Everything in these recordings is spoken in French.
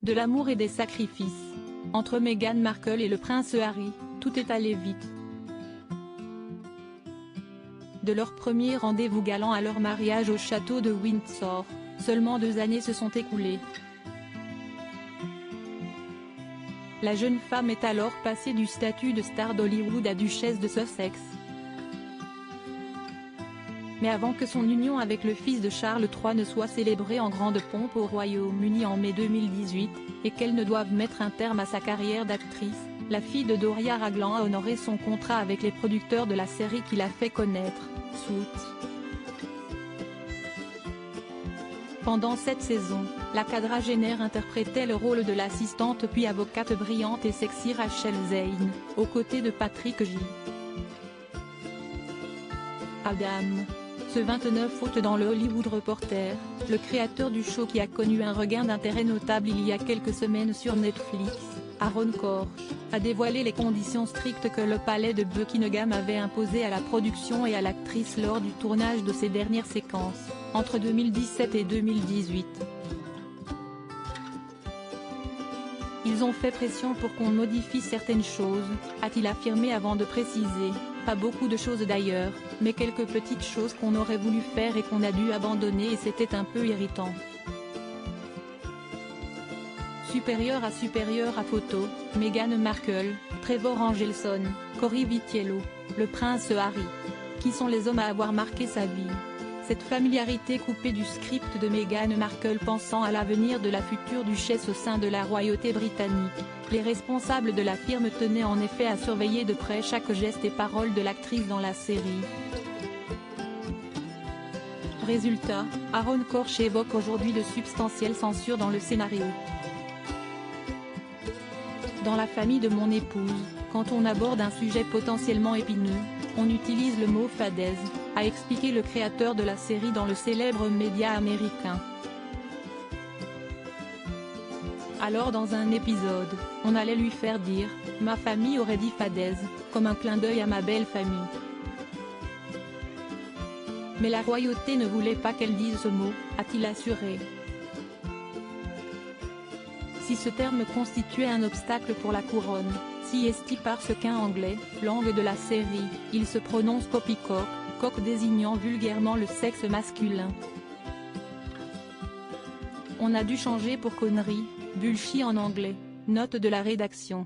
De l'amour et des sacrifices. Entre Meghan Markle et le prince Harry, tout est allé vite. De leur premier rendez-vous galant à leur mariage au château de Windsor, seulement 2 années se sont écoulées. La jeune femme est alors passée du statut de star d'Hollywood à duchesse de Sussex. Mais avant que son union avec le fils de Charles III ne soit célébrée en grande pompe au Royaume-Uni en mai 2018, et qu'elle ne doive mettre un terme à sa carrière d'actrice, la fille de Doria Ragland a honoré son contrat avec les producteurs de la série qui l'a fait connaître, Suits. Pendant cette saison, la quadragénaire interprétait le rôle de l'assistante puis avocate brillante et sexy Rachel Zane, aux côtés de Patrick J. Adam. Ce 29 août dans le Hollywood Reporter, le créateur du show qui a connu un regain d'intérêt notable il y a quelques semaines sur Netflix, Aaron Korsh, a dévoilé les conditions strictes que le palais de Buckingham avait imposées à la production et à l'actrice lors du tournage de ses dernières séquences, entre 2017 et 2018. Ils ont fait pression pour qu'on modifie certaines choses, a-t-il affirmé avant de préciser, pas beaucoup de choses d'ailleurs, mais quelques petites choses qu'on aurait voulu faire et qu'on a dû abandonner et c'était un peu irritant. Supérieur à photo, Meghan Markle, Trevor Angelson, Cory Vitiello, le prince Harry. Qui sont les hommes à avoir marqué sa vie? Cette familiarité coupée du script de Meghan Markle pensant à l'avenir de la future duchesse au sein de la royauté britannique, les responsables de la firme tenaient en effet à surveiller de près chaque geste et parole de l'actrice dans la série. Résultat, Aaron Korsh évoque aujourd'hui de substantielles censures dans le scénario. Dans la famille de mon épouse, quand on aborde un sujet potentiellement épineux, on utilise le mot fadaise, a expliqué le créateur de la série dans le célèbre média américain. Alors dans un épisode, on allait lui faire dire « Ma famille aurait dit fadaise », comme un clin d'œil à ma belle famille. Mais la royauté ne voulait pas qu'elle dise ce mot, a-t-il assuré. Si ce terme constituait un obstacle pour la couronne, si est-il parce qu'en anglais, langue de la série, il se prononce poppycock, coq désignant vulgairement le sexe masculin. On a dû changer pour connerie, bullshit en anglais, note de la rédaction.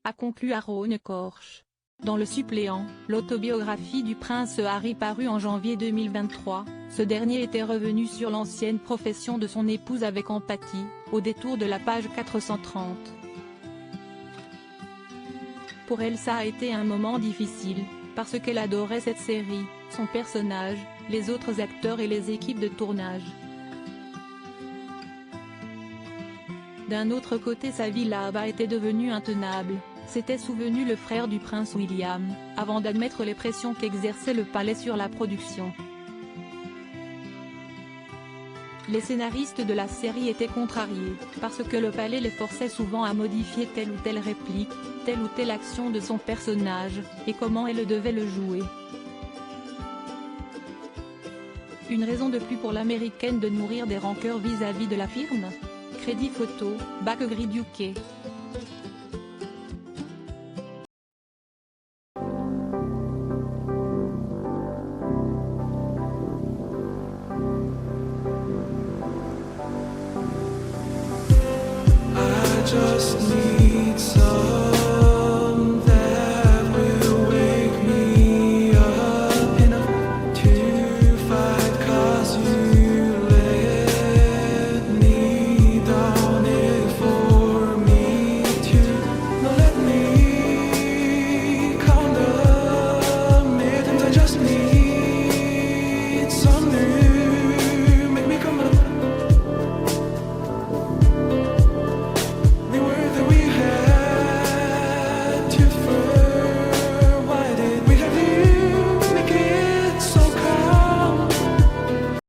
A conclu Aaron Korsh. Dans le suppléant, l'autobiographie du prince Harry parue en janvier 2023, ce dernier était revenu sur l'ancienne profession de son épouse avec empathie, au détour de la page 430. Pour elle ça a été un moment difficile, parce qu'elle adorait cette série, son personnage, les autres acteurs et les équipes de tournage. D'un autre côté sa vie là-bas était devenue intenable. S'était souvenu le frère du prince William, avant d'admettre les pressions qu'exerçait le palais sur la production. Les scénaristes de la série étaient contrariés, parce que le palais les forçait souvent à modifier telle ou telle réplique, telle ou telle action de son personnage, et comment elle devait le jouer. Une raison de plus pour l'américaine de nourrir des rancœurs vis-à-vis de la firme? Crédit photo, Backgrid UK.